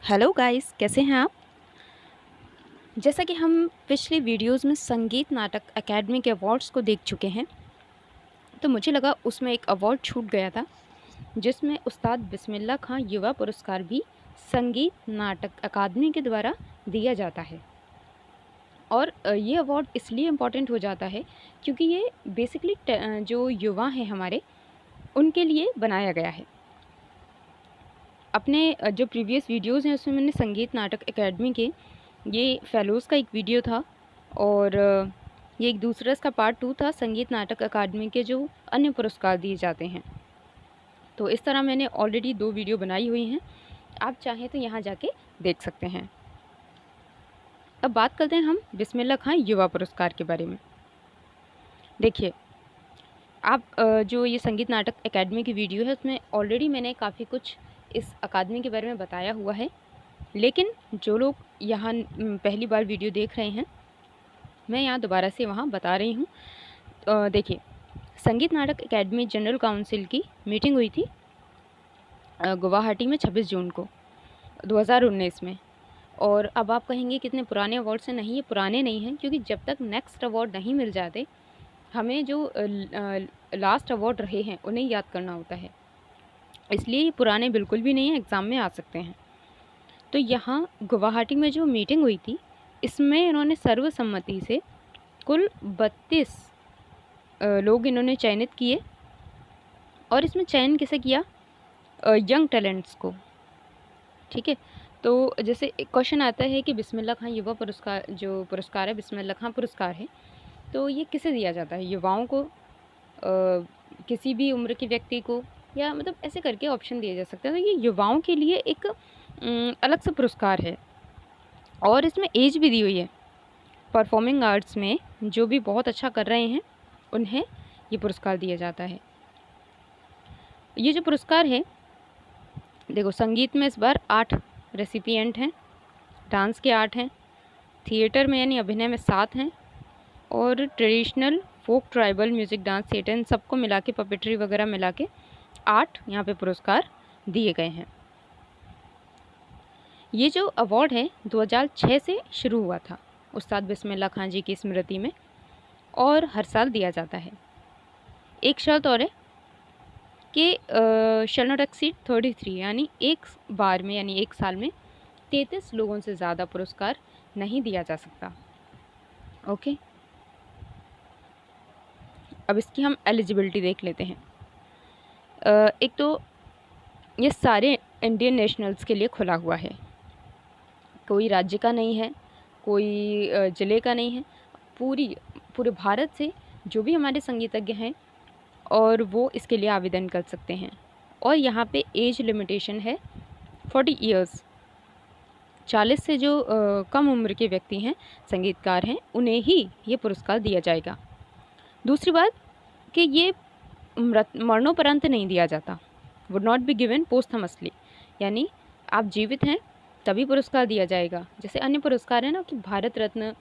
Hello guys, कैसे हैं आप। जैसा कि हम पिछले वीडियोस में संगीत नाटक अकेडमी के अवार्ड्स को देख चुके हैं, तो मुझे लगा उसमें एक अवार्ड छूट गया था जिसमें उस्ताद बिस्मिल्लाह खां युवा पुरस्कार भी संगीत नाटक अकादमी के द्वारा दिया जाता है। और ये अवार्ड इसलिए इम्पॉर्टेंट हो जाता है क्योंकि ये बेसिकली जो युवा हैं हमारे, उनके लिए बनाया गया है। अपने जो प्रीवियस वीडियोस हैं उसमें मैंने संगीत नाटक अकेडमी के ये फेलोज़ का एक वीडियो था, और ये एक दूसरा इसका पार्ट 2 था संगीत नाटक अकादमी के जो अन्य पुरस्कार दिए जाते हैं। तो इस तरह मैंने ऑलरेडी 2 वीडियो बनाई हुई हैं, आप चाहें तो यहाँ जाके देख सकते हैं। अब बात करते हैं हम बिस्मिल्लाह खां युवा पुरस्कार के बारे में। देखिए, आप जो ये संगीत नाटक अकेडमी की वीडियो है उसमें ऑलरेडी मैंने काफ़ी कुछ इस अकादमी के बारे में बताया हुआ है, लेकिन जो लोग यहाँ पहली बार वीडियो देख रहे हैं, मैं यहाँ दोबारा से वहाँ बता रही हूँ। देखिए, संगीत नाटक अकेडमी जनरल काउंसिल की मीटिंग हुई थी गुवाहाटी में 26 जून को 2019 में। और अब आप कहेंगे कितने पुराने अवार्ड से, नहीं, ये पुराने नहीं हैं, क्योंकि जब तक नेक्स्ट अवार्ड नहीं मिल जाते हमें जो लास्ट अवार्ड रहे हैं उन्हें याद करना होता है, इसलिए ये पुराने बिल्कुल भी नहीं है, एग्ज़ाम में आ सकते हैं। तो यहाँ गुवाहाटी में जो मीटिंग हुई थी, इसमें इन्होंने सर्वसम्मति से कुल 32 लोग इन्होंने चयनित किए। और इसमें चयन किसे किया? यंग टैलेंट्स को। ठीक है, तो जैसे एक क्वेश्चन आता है कि बिस्मिल्लाह खां युवा पुरस्कार, जो पुरस्कार है बिस्मिल्लाह खां पुरस्कार है, तो ये किसे दिया जाता है? युवाओं को, किसी भी उम्र के व्यक्ति को, या मतलब ऐसे करके ऑप्शन दिए जा सकते हैं। तो ये युवाओं के लिए एक अलग से पुरस्कार है, और इसमें एज भी दी हुई है। परफॉर्मिंग आर्ट्स में जो भी बहुत अच्छा कर रहे हैं उन्हें ये पुरस्कार दिया जाता है। ये जो पुरस्कार है, देखो, संगीत में इस बार 8 रेसिपिएंट हैं, डांस के 8 हैं, थिएटर में यानी अभिनय में 7 हैं, और traditional folk tribal music dance theatre, इन सबको मिला के, पपेट्री वगैरह मिला के 8 यहाँ पे पुरस्कार दिए गए हैं। ये जो अवार्ड है 2006 से शुरू हुआ था उस्ताद बिस्मिल्लाह खां जी की स्मृति में, और हर साल दिया जाता है। एक शर्त और है कि शैल नॉट एक्सीड 33, यानी एक बार में, यानी एक साल में 33 लोगों से ज़्यादा पुरस्कार नहीं दिया जा सकता। ओके, अब इसकी हम एलिजिबिलिटी देख लेते हैं। एक तो ये सारे इंडियन नेशनल्स के लिए खुला हुआ है, कोई राज्य का नहीं है, कोई ज़िले का नहीं है, पूरे भारत से जो भी हमारे संगीतज्ञ हैं और वो इसके लिए आवेदन कर सकते हैं। और यहाँ पे एज लिमिटेशन है 40 ईयर्स। 40 से जो कम उम्र के व्यक्ति हैं, संगीतकार हैं, उन्हें ही ये पुरस्कार दिया जाएगा। दूसरी बात कि ये मरणोपरांत नहीं दिया जाता, would not be given posthumously, यानी आप जीवित हैं तभी पुरस्कार दिया जाएगा। जैसे अन्य पुरस्कार हैं ना, कि भारत रत्न,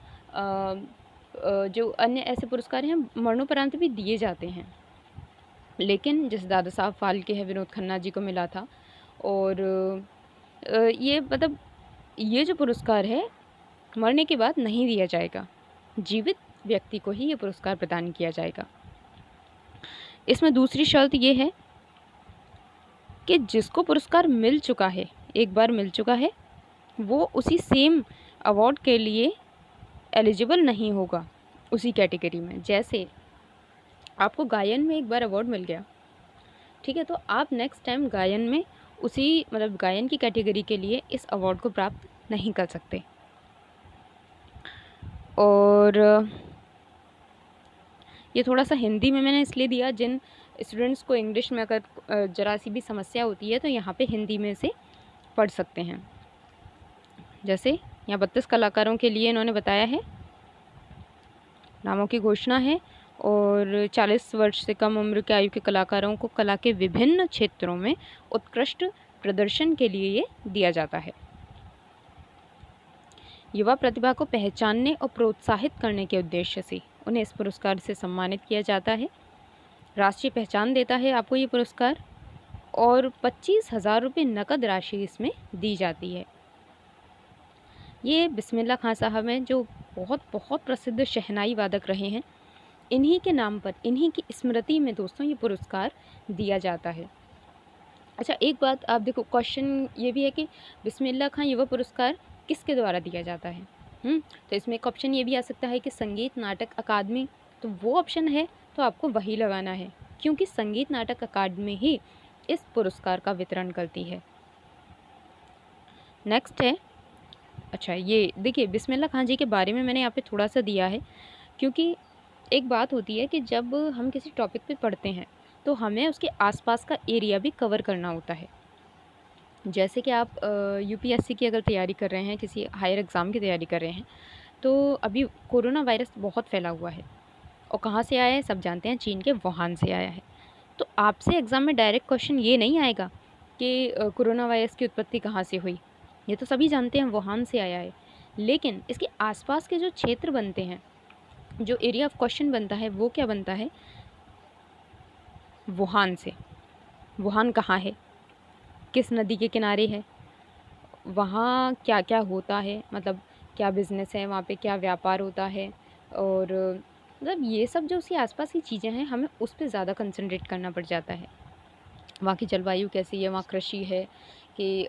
जो अन्य ऐसे पुरस्कार हैं मरणोपरांत भी दिए जाते हैं, लेकिन जैसे दादा साहब फाल्के है, विनोद खन्ना जी को मिला था। और ये मतलब ये जो पुरस्कार है मरने के बाद नहीं दिया जाएगा, जीवित व्यक्ति को ही ये पुरस्कार प्रदान किया जाएगा। इसमें दूसरी शर्त ये है कि जिसको पुरस्कार मिल चुका है, एक बार मिल चुका है, वो उसी सेम अवार्ड के लिए एलिजिबल नहीं होगा उसी कैटेगरी में। जैसे आपको गायन में एक बार अवार्ड मिल गया, ठीक है, तो आप नेक्स्ट टाइम गायन में उसी, मतलब गायन की कैटेगरी के लिए इस अवार्ड को प्राप्त नहीं कर सकते। और ये थोड़ा सा हिंदी में मैंने इसलिए दिया, जिन स्टूडेंट्स को इंग्लिश में अगर ज़रा सी भी समस्या होती है तो यहाँ पे हिंदी में से पढ़ सकते हैं। जैसे यहाँ 32 कलाकारों के लिए इन्होंने बताया है, नामों की घोषणा है, और 40 वर्ष से कम उम्र के आयु के कलाकारों को कला के विभिन्न क्षेत्रों में उत्कृष्ट प्रदर्शन के लिए ये दिया जाता है। युवा प्रतिभा को पहचानने और प्रोत्साहित करने के उद्देश्य से उन्हें इस पुरस्कार से सम्मानित किया जाता है। राष्ट्रीय पहचान देता है आपको ये पुरस्कार, और 25,000 रुपये नकद राशि इसमें दी जाती है। ये बिस्मिल्लाह खां साहब हैं जो बहुत बहुत प्रसिद्ध शहनाई वादक रहे हैं। इन्हीं के नाम पर, इन्हीं की स्मृति में दोस्तों ये पुरस्कार दिया जाता है। अच्छा, एक बात आप देखो, क्वेश्चन ये भी है कि बिस्मिल्लाह खां युवा पुरस्कार किसके द्वारा दिया जाता है। तो इसमें एक ऑप्शन ये भी आ सकता है कि संगीत नाटक अकादमी, तो वो ऑप्शन है तो आपको वही लगाना है, क्योंकि संगीत नाटक अकादमी ही इस पुरस्कार का वितरण करती है। नेक्स्ट है, अच्छा ये देखिए, बिस्मिल्लाह खां जी के बारे में मैंने यहाँ पे थोड़ा सा दिया है, क्योंकि एक बात होती है कि जब हम किसी टॉपिक पे पढ़ते हैं तो हमें उसके आसपास का एरिया भी कवर करना होता है। जैसे कि आप यूपीएससी की अगर तैयारी कर रहे हैं, किसी हायर एग्ज़ाम की तैयारी कर रहे हैं, तो अभी कोरोना वायरस बहुत फैला हुआ है, और कहाँ से आया है सब जानते हैं, चीन के वुहान से आया है। तो आपसे एग्ज़ाम में डायरेक्ट क्वेश्चन ये नहीं आएगा कि कोरोना वायरस की उत्पत्ति कहाँ से हुई, ये तो सभी जानते हैं वुहान से आया है। लेकिन इसके आसपास के जो क्षेत्र बनते हैं, जो एरिया ऑफ क्वेश्चन बनता है, वो क्या बनता है, वुहान से। वुहान कहाँ है, किस नदी के किनारे है, वहाँ क्या क्या होता है, मतलब क्या बिज़नेस है वहाँ पे, क्या व्यापार होता है, और मतलब ये सब जो उसके आसपास की चीज़ें हैं, हमें उस पे ज़्यादा कंसंट्रेट करना पड़ जाता है। वहाँ की जलवायु कैसी है, वहाँ कृषि है कि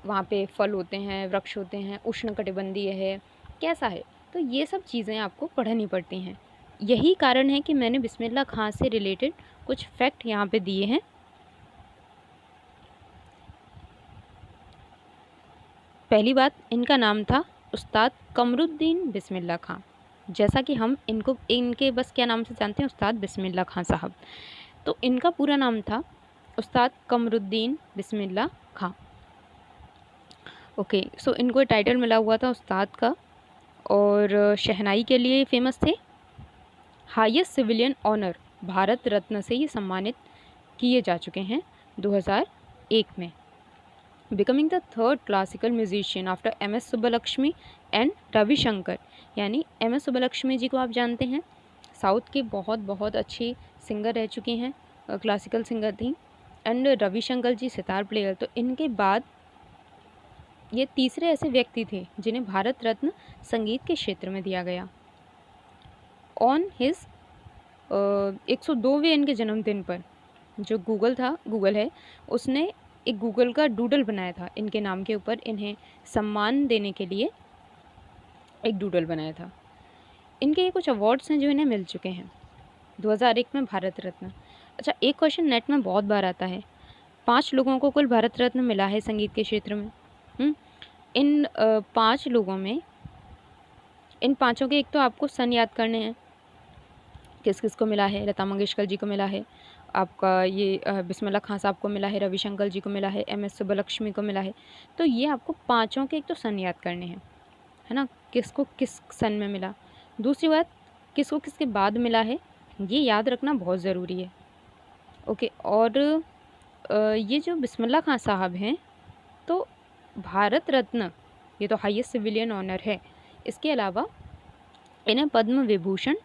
वहाँ पे फल होते हैं, वृक्ष होते हैं, उष्णकटिबंधीय है, कैसा है, तो ये सब चीज़ें आपको पढ़नी पड़ती हैं। यही कारण है कि मैंने बिस्मिल्लाह खां से रिलेटेड कुछ फैक्ट यहाँ पे दिए हैं। पहली बात, इनका नाम था उस्ताद कमरुद्दीन बिस्मिल्लाह खां, जैसा कि हम इनको इनके बस क्या नाम से जानते हैं, उस्ताद बिस्मिल्लाह खां साहब। तो इनका पूरा नाम था उस्ताद कमरुद्दीन बिस्मिल्लाह खां। ओके, सो इनको टाइटल मिला हुआ था उस्ताद का, और शहनाई के लिए फेमस थे। Highest civilian honour Bharat Ratna से ये सम्मानित किए जा चुके हैं 2001 में। Becoming the third classical musician after एम.एस. सुब्बलक्ष्मी एंड रविशंकर, यानी एम.एस. सुब्बलक्ष्मी जी को आप जानते हैं, साउथ के बहुत बहुत अच्छी सिंगर रह चुकी हैं, क्लासिकल सिंगर थी, एंड रविशंकर जी सितार प्लेयर। तो इनके बाद ये तीसरे ऐसे व्यक्ति थे जिन्हें भारत रत्न संगीत के क्षेत्र में दिया गया। ऑन हिज 102वें इनके जन्मदिन पर, जो गूगल है, उसने एक गूगल का डूडल बनाया था इनके नाम के ऊपर, इन्हें सम्मान देने के लिए एक डूडल बनाया था। इनके ये कुछ अवार्ड्स हैं जो इन्हें मिल चुके हैं। 2001 में भारत रत्न। अच्छा, एक क्वेश्चन नेट में बहुत बार आता है, 5 लोगों को कुल भारत रत्न मिला है संगीत के क्षेत्र में। इन 5 लोगों में, इन पाँचों के एक तो आपको सन याद करने हैं, किस किस को मिला है। लता मंगेशकर जी को मिला है, आपका ये बिस्मिल्लाह खां साहब को मिला है, रविशंकर जी को मिला है, एम.एस. सुब्बलक्ष्मी को मिला है। तो ये आपको पाँचों के एक तो सन याद करने हैं, है ना, किसको किस सन में मिला। दूसरी बात, किसको किसके बाद मिला है, ये याद रखना बहुत ज़रूरी है। ओके, और ये जो बिस्मिल्लाह खां साहब हैं, तो भारत रत्न ये तो हाईएस्ट सिविलियन ऑनर है, इसके अलावा इन्हें पद्म विभूषण,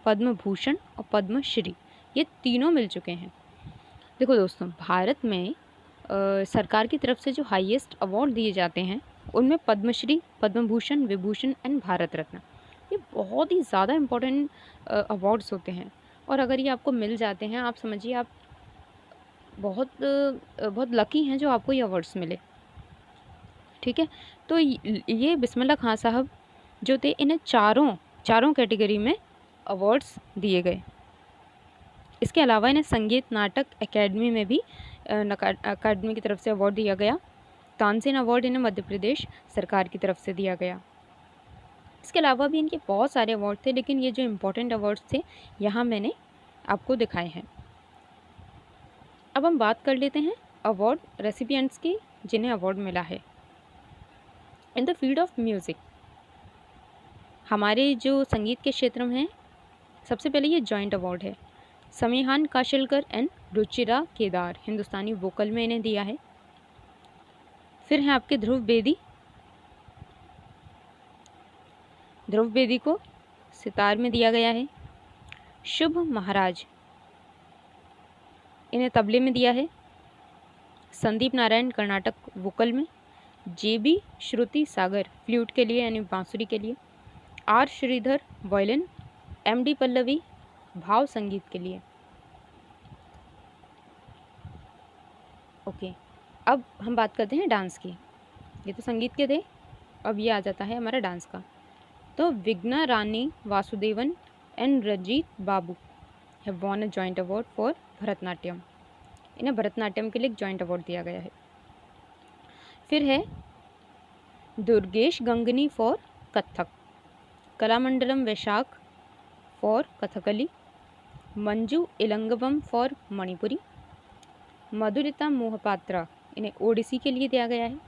पद्म भूषण और पद्मश्री, ये तीनों मिल चुके हैं। देखो दोस्तों, भारत में सरकार की तरफ से जो हाईएस्ट अवार्ड दिए जाते हैं, उनमें पद्मश्री, पद्म भूषण, विभूषण एंड भारत रत्न, ये बहुत ही ज़्यादा इम्पोर्टेंट अवार्ड्स होते हैं। और अगर ये आपको मिल जाते हैं, आप समझिए आप बहुत लकी हैं जो आपको ये अवार्ड्स मिले। ठीक है, तो ये बिस्मिल्लाह खां साहब जो थे, इन्हें चारों कैटेगरी में अवार्ड्स दिए गए। इसके अलावा इन्हें संगीत नाटक एकेडमी में भी अकादमी की तरफ से अवार्ड दिया गया। तानसेन अवार्ड इन्हें मध्य प्रदेश सरकार की तरफ से दिया गया। इसके अलावा भी इनके बहुत सारे अवार्ड थे, लेकिन ये जो इम्पोर्टेंट अवार्ड्स थे यहाँ मैंने आपको दिखाए हैं। अब हम बात कर लेते हैं अवार्ड रेसिपिएंट्स की जिन्हें अवार्ड मिला है in the field of music. हमारे जो संगीत के क्षेत्र में है, सबसे पहले ये जॉइंट अवार्ड है। समीहान काशिलकर एंड रुचिरा केदार, हिंदुस्तानी वोकल में इन्हें दिया है। फिर हैं आपके ध्रुव बेदी को सितार में दिया गया है। शुभ महाराज, इन्हें तबले में दिया है। संदीप नारायण कर्नाटक वोकल में। JB श्रुति सागर फ्लूट के लिए यानी बांसुरी के लिए, R Sridhar violin, MD Pallavi भाव संगीत के लिए। ओके, अब हम बात करते हैं डांस की। ये तो संगीत के थे, अब ये आ जाता है हमारा डांस का। तो Vighna Rani Vasudevan and Ranjith Babu have won a joint award for Bharatanatyam. इन्हें भरतनाट्यम के लिए एक जॉइंट अवार्ड दिया गया है। फिर है Durgesh Gangani for Kathak, Kalamandalam Vaishakh for Kathakali, Manju Elangbam for Manipuri, Madhurita Mohapatra इन्हें ओडिसी के लिए दिया गया है।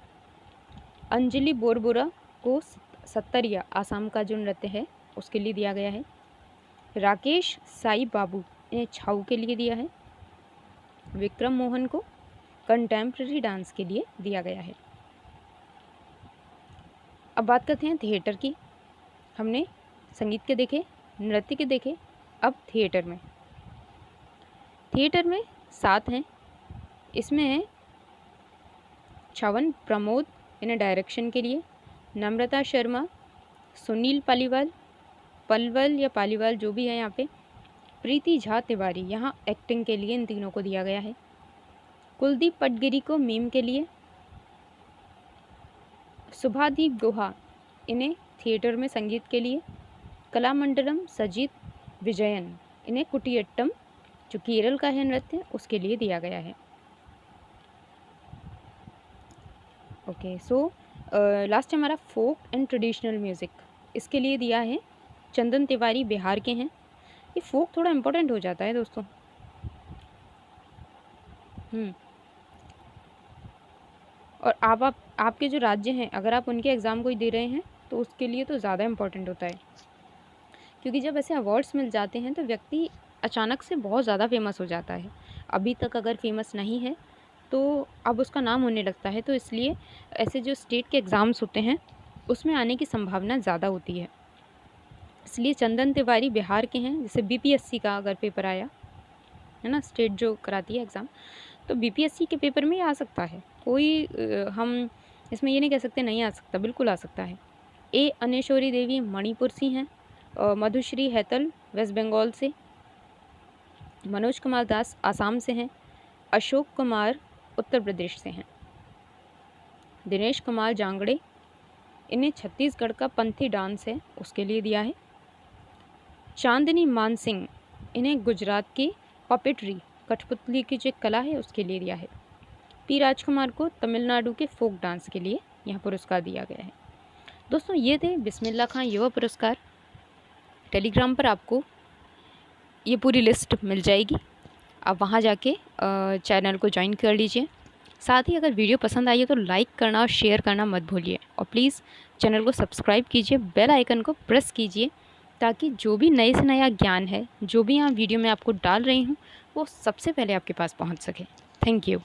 अंजलि बोरबुरा को सत्तरिया आसाम का जो नृत्य है उसके लिए दिया गया है। राकेश साई बाबू इन्हें छाऊ के लिए दिया है। विक्रम मोहन को कंटेम्प्रेरी डांस के लिए दिया गया है। अब बात करते हैं थिएटर की। हमने संगीत के देखे, नृत्य के देखे, अब थिएटर में 7 हैं। इसमें है छवन प्रमोद इन्हें डायरेक्शन के लिए, नम्रता शर्मा, सुनील पालीवाल, पलवल या पालीवाल जो भी है यहाँ पे, प्रीति झा तिवारी यहाँ एक्टिंग के लिए इन तीनों को दिया गया है। कुलदीप पटगिरी को मीम के लिए, सुभादीप गुहा इन्हें थिएटर में संगीत के लिए, कलामंडलम सजीत विजयन इन्हें कुटियट्टम जो केरल का है नृत्य उसके लिए दिया गया है। ओके, सो लास्ट हमारा फोक एंड ट्रेडिशनल म्यूज़िक, इसके लिए दिया है चंदन तिवारी, बिहार के हैं। ये फोक थोड़ा इम्पोर्टेंट हो जाता है दोस्तों। और आपके जो राज्य हैं अगर आप उनके एग्ज़ाम को ही दे रहे हैं तो उसके लिए तो ज़्यादा इम्पोर्टेंट होता है, क्योंकि जब ऐसे अवार्ड्स मिल जाते हैं तो व्यक्ति अचानक से बहुत ज़्यादा फेमस हो जाता है। अभी तक अगर फेमस नहीं है तो अब उसका नाम होने लगता है, तो इसलिए ऐसे जो स्टेट के एग्ज़ाम्स होते हैं उसमें आने की संभावना ज़्यादा होती है। इसलिए चंदन तिवारी बिहार के हैं। जैसे BPSC का अगर पेपर आया है ना, स्टेट जो कराती है एग्ज़ाम, तो BPSC के पेपर में आ सकता है। कोई हम इसमें ये नहीं कह सकते नहीं आ सकता, बिल्कुल आ सकता है। A अनेश्वरी देवी मणिपुर से हैं, मधुश्री हैतल वेस्ट बंगाल से, मनोज कुमार दास आसाम से हैं, अशोक कुमार उत्तर प्रदेश से हैं, दिनेश कुमार जांगड़े इन्हें छत्तीसगढ़ का पंथी डांस है उसके लिए दिया है। चांदनी मानसिंह इन्हें गुजरात की पपेट्री कठपुतली की जो कला है उसके लिए दिया है। P राजकुमार को तमिलनाडु के फोक डांस के लिए यहाँ पुरस्कार दिया गया है। दोस्तों ये थे बिस्मिल्लाह खां युवा पुरस्कार। टेलीग्राम पर आपको ये पूरी लिस्ट मिल जाएगी, आप वहाँ जाके चैनल को ज्वाइन कर लीजिए। साथ ही अगर वीडियो पसंद आई है तो लाइक करना और शेयर करना मत भूलिए, और प्लीज़ चैनल को सब्सक्राइब कीजिए, बेल आइकन को प्रेस कीजिए, ताकि जो भी नए से नया ज्ञान है जो भी यहाँ वीडियो में आपको डाल रही हूँ वो सबसे पहले आपके पास पहुँच सके। Thank you.